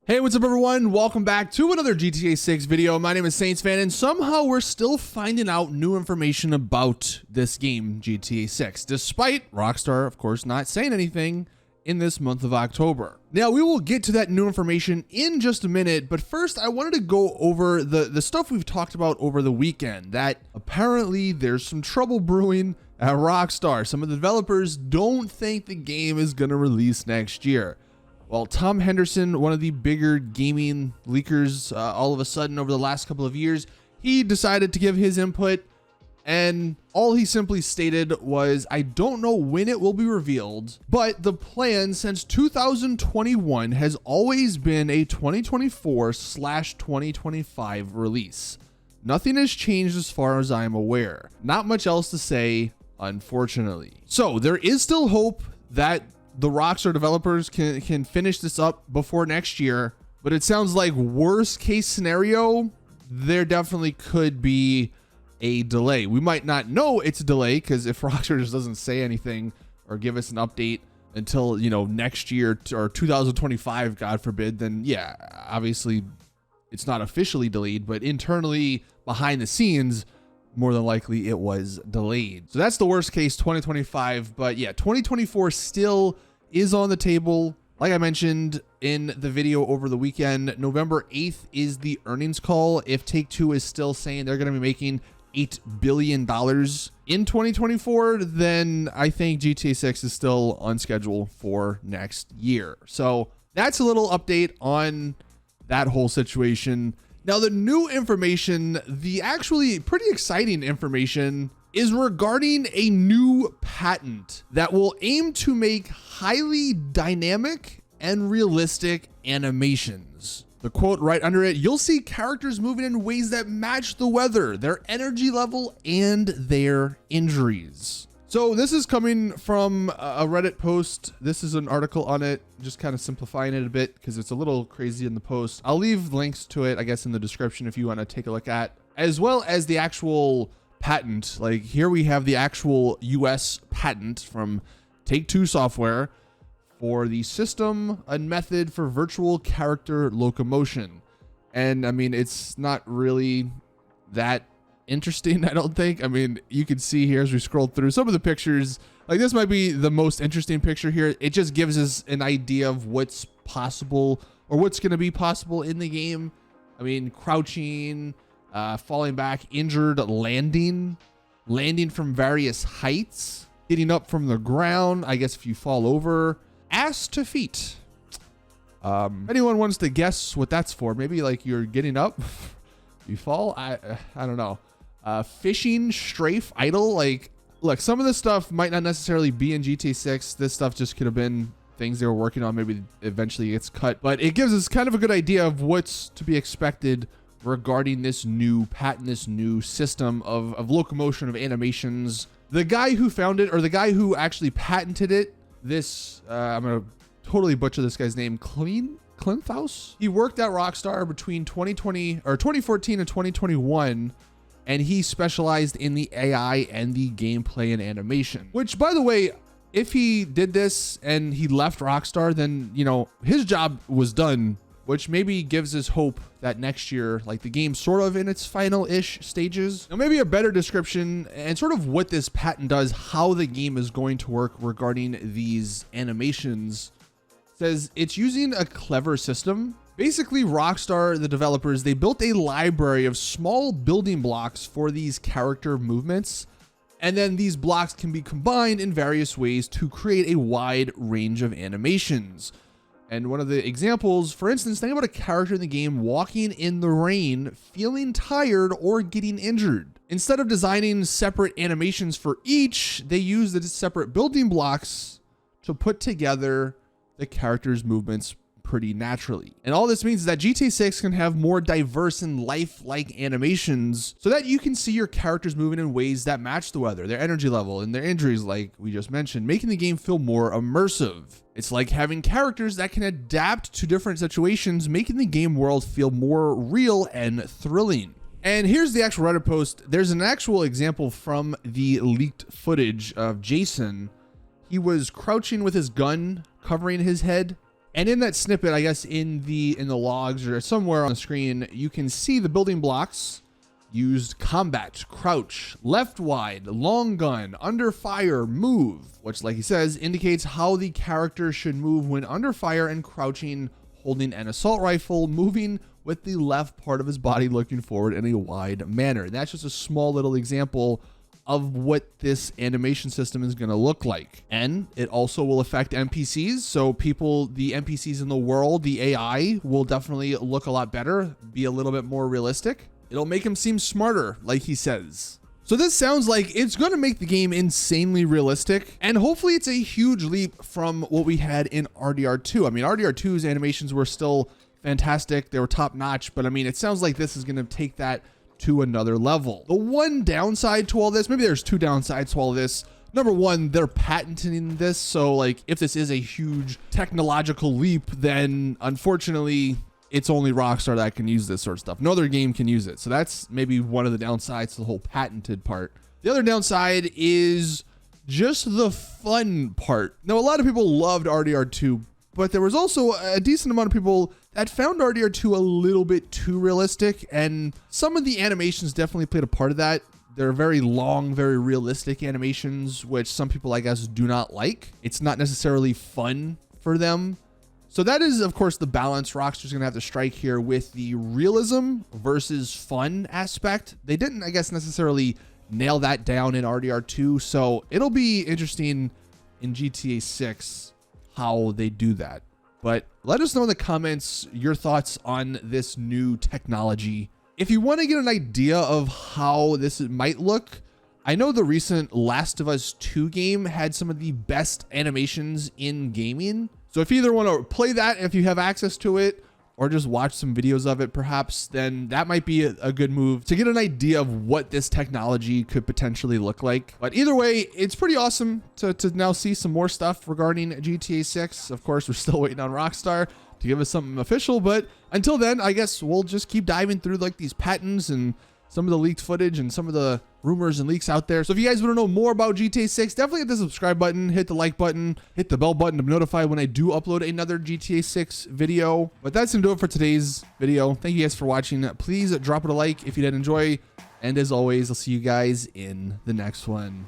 Hey, what's up everyone? Welcome back to another GTA 6 video. My name is Saintsfan, and somehow we're still finding out new information about this game, GTA 6, despite Rockstar, of course, not saying anything in this month of October. Now, we will get to that new information in just a minute, but first I wanted to go over the stuff we've talked about over the weekend, that apparently there's some trouble brewing at Rockstar. Some of the developers don't think the game is going to release next year. Well, Tom Henderson, one of the bigger gaming leakers, all of a sudden over the last couple of years, he decided to give his input, and all he simply stated was, I don't know when it will be revealed, but the plan since 2021 has always been a 2024/2025 release. Nothing has changed as far as I'm aware. Not much else to say, unfortunately. So there is still hope that the Rockstar developers can finish this up before next year, but it sounds like worst case scenario, there definitely could be a delay. We might not know it's a delay, because if Rockstar just doesn't say anything or give us an update until, you know, next year or 2025, God forbid, then yeah, obviously it's not officially delayed, but internally behind the scenes, more than likely it was delayed. So that's the worst case, 2025. But yeah, 2024 still is on the table. Like I mentioned in the video over the weekend, November 8th is the earnings call. If Take-Two is still saying they're going to be making $8 billion in 2024, then I think GTA 6 is still on schedule for next year. So that's a little update on that whole situation. Now, the new information, the actually pretty exciting information, is regarding a new patent that will aim to make highly dynamic and realistic animations. The quote right under it, you'll see characters moving in ways that match the weather, their energy level, and their injuries. So this is coming from a Reddit post. This is an article on it, just kind of simplifying it a bit because it's a little crazy in the post. I'll leave links to it, I guess, in the description if you want to take a look at, as well as the actual patent. Like here we have the actual US patent from Take-Two Software for the system and method for virtual character locomotion. And I mean, it's not really that interesting, I don't think. I mean, you can see here as we scroll through some of the pictures, like this might be the most interesting picture here. It just gives us an idea of what's possible or what's going to be possible in the game. I mean, crouching, falling back, injured, landing from various heights, getting up from the ground, I guess if you fall over, ass to feet. Anyone wants to guess what that's for? Maybe like you're getting up, you fall, I don't know. Fishing, strafe, idle. Like, look, some of this stuff might not necessarily be in GTA 6. This stuff just could have been things they were working on. Maybe eventually gets cut, but it gives us kind of a good idea of what's to be expected regarding this new patent, this new system of locomotion, of animations. The guy who found it, or the guy who actually patented it, this, I'm going to totally butcher this guy's name, Klinthaus. He worked at Rockstar between 2014 and 2021, and he specialized in the AI and the gameplay and animation. Which, by the way, if he did this and he left Rockstar, then, you know, his job was done, which maybe gives us hope that next year, like the game's sort of in its final-ish stages. Now, maybe a better description and sort of what this patent does, how the game is going to work regarding these animations, says it's using a clever system. Basically, Rockstar, the developers, they built a library of small building blocks for these character movements, and then these blocks can be combined in various ways to create a wide range of animations. And one of the examples, for instance, think about a character in the game walking in the rain, feeling tired or getting injured. Instead of designing separate animations for each, they use the separate building blocks to put together the character's movements pretty naturally. And all this means is that GTA 6 can have more diverse and lifelike animations so that you can see your characters moving in ways that match the weather, their energy level, and their injuries, like we just mentioned, making the game feel more immersive. It's like having characters that can adapt to different situations, making the game world feel more real and thrilling. And here's the actual Reddit post. There's an actual example from the leaked footage of Jason. He was crouching with his gun covering his head, And in that snippet, I guess in the logs or somewhere on the screen, you can see the building blocks used: combat, crouch, left wide, long gun, under fire, move, which, like he says, indicates how the character should move when under fire and crouching, holding an assault rifle, moving with the left part of his body looking forward in a wide manner. And that's just a small little example of what this animation system is going to look like. And it also will affect NPCs. So people, the NPCs in the world, the AI will definitely look a lot better, be a little bit more realistic. It'll make him seem smarter, like he says. So this sounds like it's going to make the game insanely realistic, and hopefully it's a huge leap from what we had in RDR2. I mean, RDR2's animations were still fantastic. They were top notch, but I mean, it sounds like this is going to take that to another level. The one downside to all this, maybe there's two downsides to all this. Number one, they're patenting this. So like, if this is a huge technological leap, then unfortunately it's only Rockstar that can use this sort of stuff. No other game can use it. So that's maybe one of the downsides to the whole patented part. The other downside is just the fun part. Now, a lot of people loved RDR2, but there was also a decent amount of people that found RDR2 a little bit too realistic, and some of the animations definitely played a part of that. They're very long, very realistic animations, which some people, I guess, do not like. It's not necessarily fun for them. So that is, of course, the balance Rockstar's going to have to strike here with the realism versus fun aspect. They didn't, I guess, necessarily nail that down in RDR2, so it'll be interesting in GTA 6 how they do that. But let us know in the comments your thoughts on this new technology. If you want to get an idea of how this might look, I know the recent Last of Us 2 game had some of the best animations in gaming. So if you either want to play that, if you have access to it, or just watch some videos of it perhaps, then that might be a good move to get an idea of what this technology could potentially look like. But either way, it's pretty awesome to now see some more stuff regarding GTA 6. Of course, we're still waiting on Rockstar to give us something official, but until then, I guess we'll just keep diving through like these patents and some of the leaked footage and some of the rumors and leaks out there. So if you guys want to know more about GTA 6, definitely hit the subscribe button, hit the like button, hit the bell button to be notified when I do upload another GTA 6 video. But that's going to do it for today's video. Thank you guys for watching. Please drop it a like if you did enjoy. And as always, I'll see you guys in the next one.